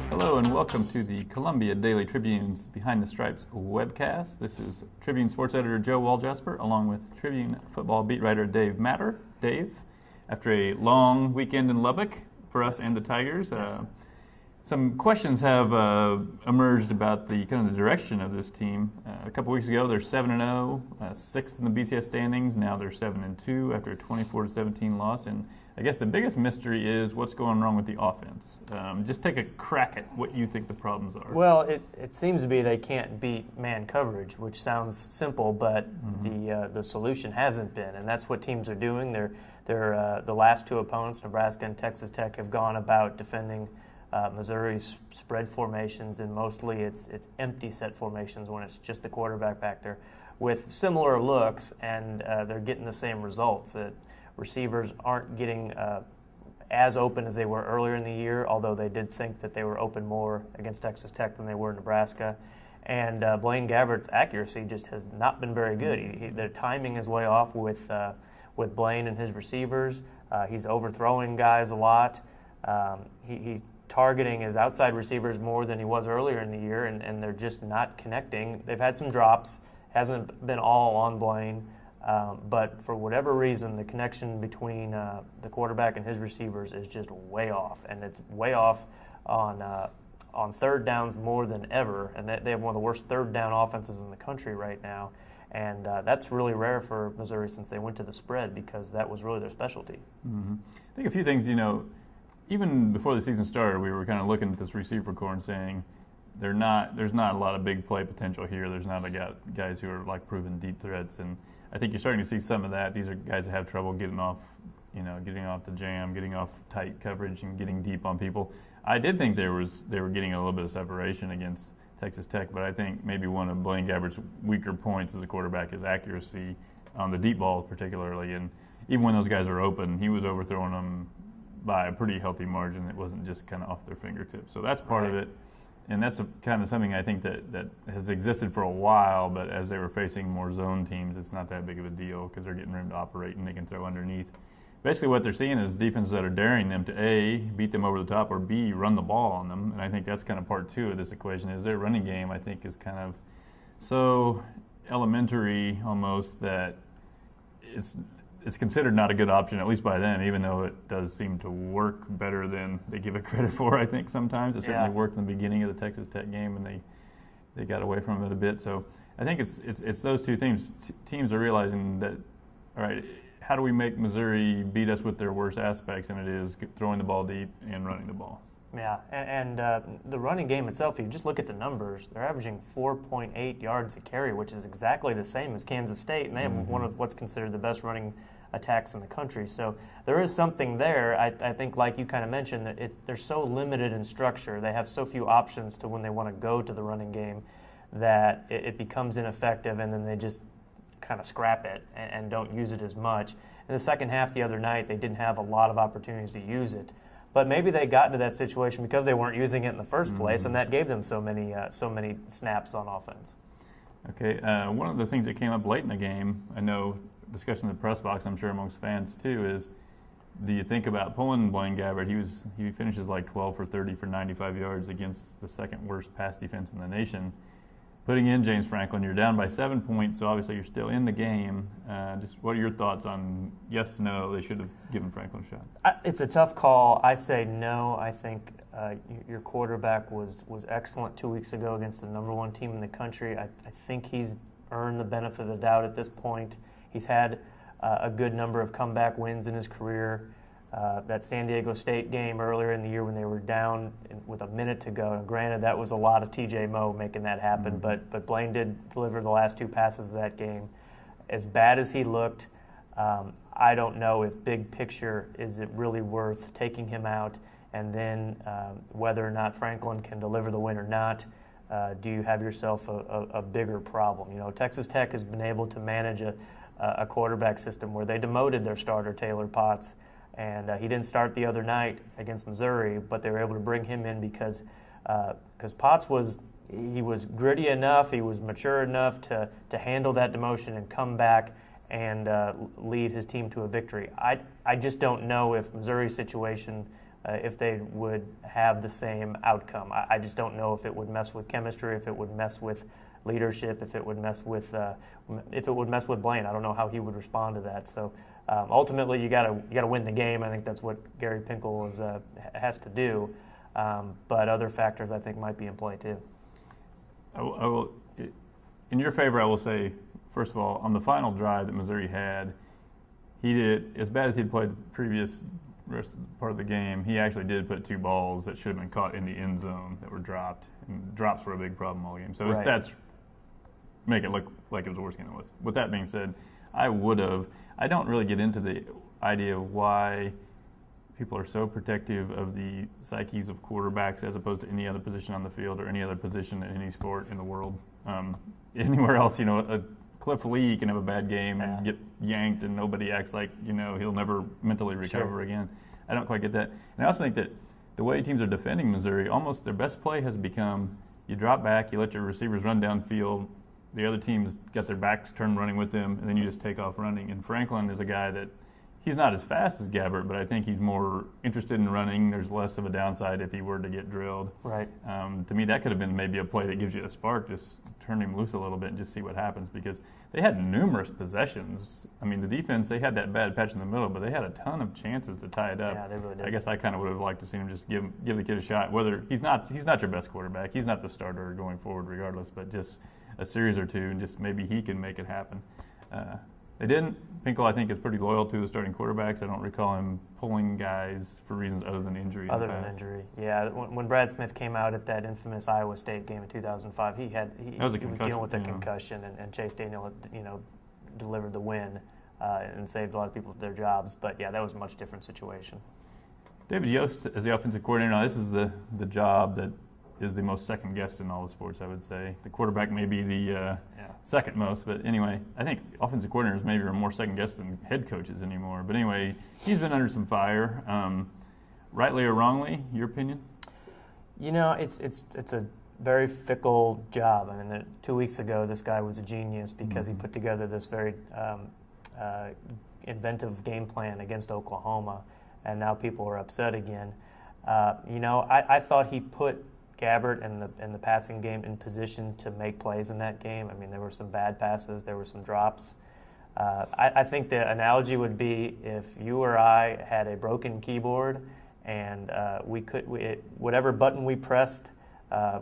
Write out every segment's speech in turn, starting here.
Hello and welcome to the Columbia Daily Tribune's Behind the Stripes webcast. This is Tribune sports editor Joe Walljasper along with Tribune football beat writer Dave Matter. Dave, after a long weekend in Lubbock for us and the Tigers, some questions have emerged about the kind of the direction of this team. A couple weeks ago, they're 7-0, sixth in the BTS standings. Now they're 7-2 after a 24-17 loss. And I guess the biggest mystery is what's going wrong with the offense. Just take a crack at what you think the problems are. Well, it seems to be they can't beat man coverage, which sounds simple, but the solution hasn't been, and that's what teams are doing. They're the last two opponents, Nebraska and Texas Tech, have gone about defending Missouri's spread formations, and mostly it's empty set formations when it's just the quarterback back there with similar looks, and they're getting the same results. Receivers aren't getting as open as they were earlier in the year, although they did think that they were open more against Texas Tech than they were in Nebraska. And Blaine Gabbert's accuracy just has not been very good. Their timing is way off with Blaine and his receivers. He's overthrowing guys a lot. He's targeting his outside receivers more than he was earlier in the year, and they're just not connecting. They've had some drops. Hasn't been all on Blaine. But for whatever reason, the connection between the quarterback and his receivers is just way off, and it's way off on third downs more than ever. And they have one of the worst third down offenses in the country right now, and that's really rare for Missouri since they went to the spread because that was really their specialty. Mm-hmm. I think a few things, even before the season started, we were kind of looking at this receiver core and saying there's not a lot of big play potential here. There's not guys who are like proven deep threats, and I think you're starting to see some of that. These are guys that have trouble getting off the jam, getting off tight coverage, and getting deep on people. I did think they were getting a little bit of separation against Texas Tech, but I think maybe one of Blaine Gabbert's weaker points as a quarterback is accuracy on the deep ball particularly. And even when those guys are open, he was overthrowing them by a pretty healthy margin. It wasn't just kind of off their fingertips. So that's part of it. And that's kind of something I think that has existed for a while, but as they were facing more zone teams, it's not that big of a deal because they're getting room to operate and they can throw underneath. Basically what they're seeing is defenses that are daring them to A, beat them over the top, or B, run the ball on them. And I think that's kind of part two of this equation is their running game, I think, is kind of so elementary almost that it's considered not a good option, at least by them, even though it does seem to work better than they give it credit for, I think, sometimes. It certainly worked in the beginning of the Texas Tech game, and they got away from it a bit. So I think it's those two things. Teams are realizing that, all right, how do we make Missouri beat us with their worst aspects, and it is throwing the ball deep and running the ball. Yeah, and the running game itself, if you just look at the numbers, they're averaging 4.8 yards a carry, which is exactly the same as Kansas State, and they have one of what's considered the best running attacks in the country. So there is something there. I think, like you kind of mentioned, that they're so limited in structure. They have so few options to when they want to go to the running game that it becomes ineffective, and then they just kind of scrap it and don't use it as much. In the second half the other night, they didn't have a lot of opportunities to use it. But maybe they got into that situation because they weren't using it in the first place, and that gave them so many snaps on offense. Okay, one of the things that came up late in the game, I know discussion in the press box, I'm sure amongst fans too, is do you think about pulling Blaine Gabbert? He finishes like 12 for 30 for 95 yards against the second worst pass defense in the nation. Putting in James Franklin, you're down by 7 points, so obviously you're still in the game. Just what are your thoughts on yes, no, they should have given Franklin a shot? It's a tough call. I say no. I think your quarterback was excellent 2 weeks ago against the number one team in the country. I think he's earned the benefit of the doubt at this point. He's had a good number of comeback wins in his career. That San Diego State game earlier in the year when they were down with a minute to go. And granted, that was a lot of T.J. Moe making that happen, but Blaine did deliver the last two passes of that game. As bad as he looked, I don't know if big picture is it really worth taking him out, and then whether or not Franklin can deliver the win or not. Do you have yourself a bigger problem? Texas Tech has been able to manage a quarterback system where they demoted their starter, Taylor Potts, and he didn't start the other night against Missouri, but they were able to bring him in because Potts was gritty enough, he was mature enough to handle that demotion and come back and lead his team to a victory. I just don't know if Missouri's situation, if they would have the same outcome. I just don't know if it would mess with chemistry, if it would mess with leadership, if it would mess with Blaine. I don't know how he would respond to that. So ultimately, you gotta win the game. I think that's what Gary Pinkel has to do. But other factors, I think, might be in play too. I will, in your favor, I will say, first of all, on the final drive that Missouri had, he did, as bad as he'd played the previous rest of the part of the game, he actually did put 2 balls that should have been caught in the end zone that were dropped. And drops were a big problem all game. So his stats make it look like it was a worse game than it was. With that being said, I don't really get into the idea of why people are so protective of the psyches of quarterbacks as opposed to any other position on the field or any other position in any sport in the world. Anywhere else, a Cliff Lee can have a bad game and get yanked and nobody acts like, he'll never mentally recover again. I don't quite get that. And I also think that the way teams are defending Missouri, almost their best play has become you drop back, you let your receivers run downfield, the other team's got their backs turned running with them, and then you just take off running. And Franklin is a guy that he's not as fast as Gabbert, but I think he's more interested in running. There's less of a downside if he were to get drilled. Right. To me, that could have been maybe a play that gives you a spark. Just turn him loose a little bit and just see what happens, because they had numerous possessions. I mean, the defense, they had that bad patch in the middle, but they had a ton of chances to tie it up. Yeah, they really did. I guess I kind of would have liked to see him just give the kid a shot. Whether he's not your best quarterback, he's not the starter going forward regardless, but just a series or two and just maybe he can make it happen. They didn't. Pinkel, I think, is pretty loyal to the starting quarterbacks. I don't recall him pulling guys for reasons other than injury. Yeah. When Brad Smith came out at that infamous Iowa State game in 2005, he was dealing with a concussion, and Chase Daniel, delivered the win and saved a lot of people their jobs. But yeah, that was a much different situation. David Yost as the offensive coordinator. Now, this is the job that is the most second guessed in all the sports, I would say. The quarterback may be the second most, but anyway, I think offensive coordinators maybe are more second guessed than head coaches anymore. But anyway, he's been under some fire, rightly or wrongly. Your opinion? It's a very fickle job. I mean, 2 weeks ago, this guy was a genius because he put together this very inventive game plan against Oklahoma, and now people are upset again. I thought he put Gabbert and the passing game in position to make plays in that game. I mean, there were some bad passes, there were some drops. I think the analogy would be if you or I had a broken keyboard and whatever button we pressed,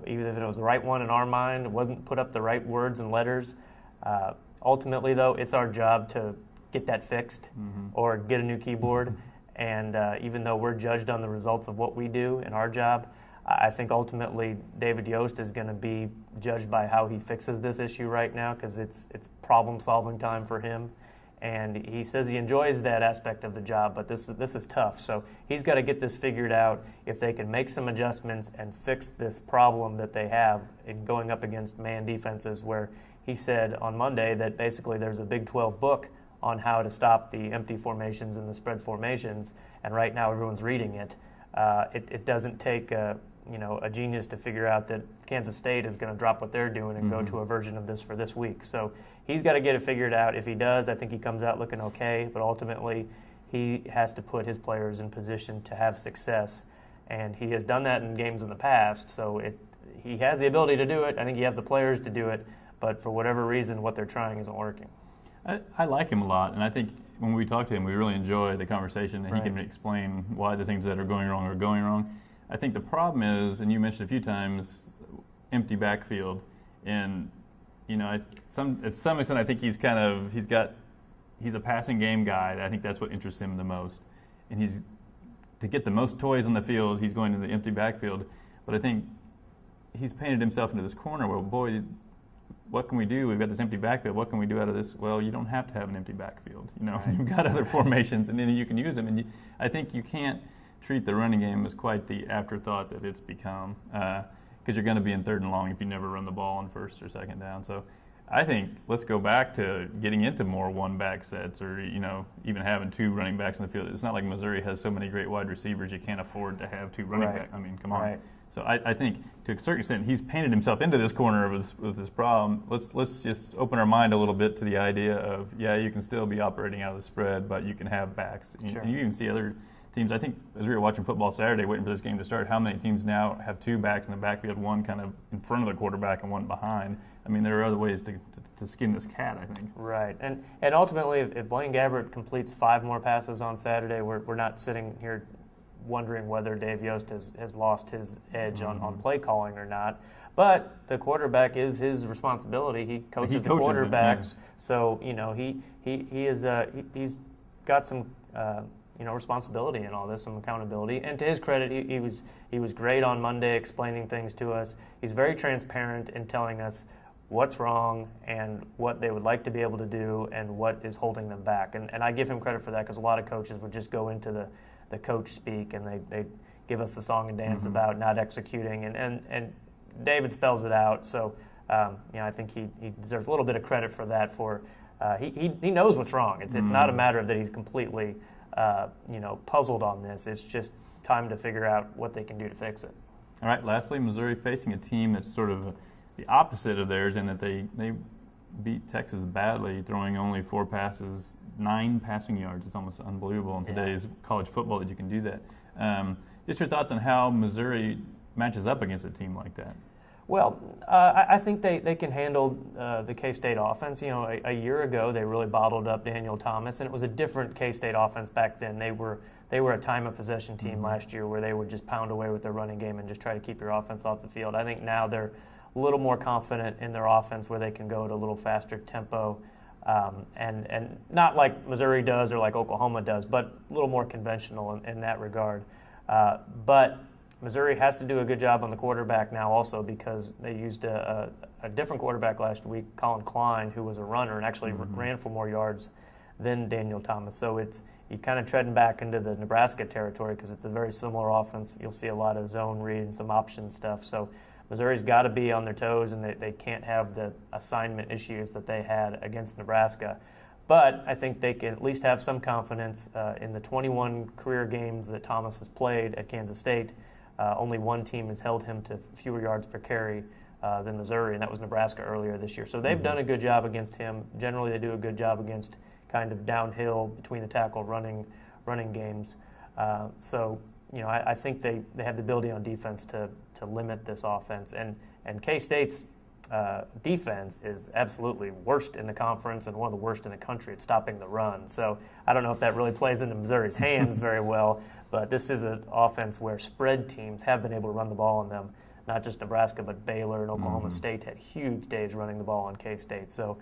even if it was the right one in our mind, it wasn't put up the right words and letters. Ultimately, though, it's our job to get that fixed or get a new keyboard. And even though we're judged on the results of what we do in our job, I think ultimately David Yost is going to be judged by how he fixes this issue right now, because it's problem-solving time for him. And he says he enjoys that aspect of the job, but this is tough. So he's got to get this figured out. If they can make some adjustments and fix this problem that they have in going up against man defenses, where he said on Monday that basically there's a Big 12 book on how to stop the empty formations and the spread formations, and right now everyone's reading it. It doesn't take a genius to figure out that Kansas State is going to drop what they're doing and go to a version of this for this week. So he's got to get it figured out. If he does, I think he comes out looking okay, but ultimately he has to put his players in position to have success, and he has done that in games in the past, so he has the ability to do it. I think he has the players to do it, but for whatever reason, what they're trying isn't working. I like him a lot, and I think when we talk to him, we really enjoy the conversation, and he can explain why the things that are going wrong are going wrong. I think the problem is, and you mentioned a few times, empty backfield, and at some extent, I think he's a passing game guy. I think that's what interests him the most, and to get the most toys on the field, he's going to the empty backfield. But I think he's painted himself into this corner where, boy, what can we do? We've got this empty backfield. What can we do out of this? Well, you don't have to have an empty backfield. You've got other formations, and then you can use them. And I think you can't treat the running game as quite the afterthought that it's become, because you're going to be in third and long if you never run the ball on first or second down. So I think let's go back to getting into more one-back sets, or even having two running backs in the field. It's not like Missouri has so many great wide receivers; you can't afford to have two running backs. I mean, come on. Right. So I think to a certain extent he's painted himself into this corner with this problem. Let's just open our mind a little bit to the idea of you can still be operating out of the spread, but you can have backs. Sure. And you can see other teams. I think as we were watching football Saturday, waiting for this game to start, how many teams now have two backs in the backfield, one kind of in front of the quarterback and one behind. I mean, there are other ways to skin this cat, I think. Right. And ultimately, if Blaine Gabbert completes 5 more passes on Saturday, we're not sitting here wondering whether Dave Yost has lost his edge on play calling or not. But the quarterback is his responsibility. He coaches the quarterbacks. So, he's got some responsibility in all this, some accountability. And to his credit, he was great on Monday explaining things to us. He's very transparent in telling us what's wrong and what they would like to be able to do and what is holding them back. And I give him credit for that, because a lot of coaches would just go into the coach speak and they give us the song and dance about not executing. And David spells it out. So, I think he deserves a little bit of credit for that. He knows what's wrong. It's not a matter of that he's completely puzzled on this. It's just time to figure out what they can do to fix it. All right, lastly, Missouri facing a team that's sort of the opposite of theirs in that they beat Texas badly, throwing only 4 passes, 9 passing yards. It's almost unbelievable in today's college football that you can do that. Just your thoughts on how Missouri matches up against a team like that. Well, I think they can handle the K-State offense. A year ago they really bottled up Daniel Thomas, and it was a different K-State offense back then. They were a time of possession team last year where they would just pound away with their running game and just try to keep your offense off the field. I think now they're a little more confident in their offense, where they can go at a little faster tempo, and not like Missouri does or like Oklahoma does, but a little more conventional in that regard. But Missouri has to do a good job on the quarterback now also, because they used a different quarterback last week, Colin Klein, who was a runner and actually ran for more yards than Daniel Thomas. So you're kind of treading back into the Nebraska territory, because it's a very similar offense. You'll see a lot of zone read and some option stuff. So Missouri's got to be on their toes, and they can't have the assignment issues that they had against Nebraska. But I think they can at least have some confidence in the 21 career games that Thomas has played at Kansas State. Only one team has held him to fewer yards per carry than Missouri, and that was Nebraska earlier this year. So they've done a good job against him. Generally, they do a good job against kind of downhill, between the tackle running games. I think they have the ability on defense to limit this offense. And K-State's defense is absolutely worst in the conference and one of the worst in the country at stopping the run. So I don't know if that really plays into Missouri's hands very well, but this is an offense where spread teams have been able to run the ball on them. Not just Nebraska, but Baylor and Oklahoma State had huge days running the ball on K-State. So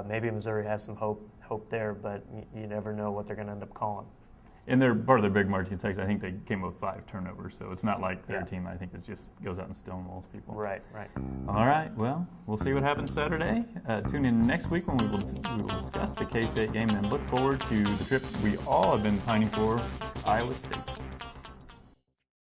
maybe Missouri has some hope there, but you never know what they're going to end up calling. And they're part of their big march against Texas. I think they came up with 5 turnovers, so it's not like their team, I think, that just goes out and stonewalls people. Right. All right, well, we'll see what happens Saturday. Tune in next week when we will discuss the K-State game, and look forward to the trip we all have been pining for, Iowa State.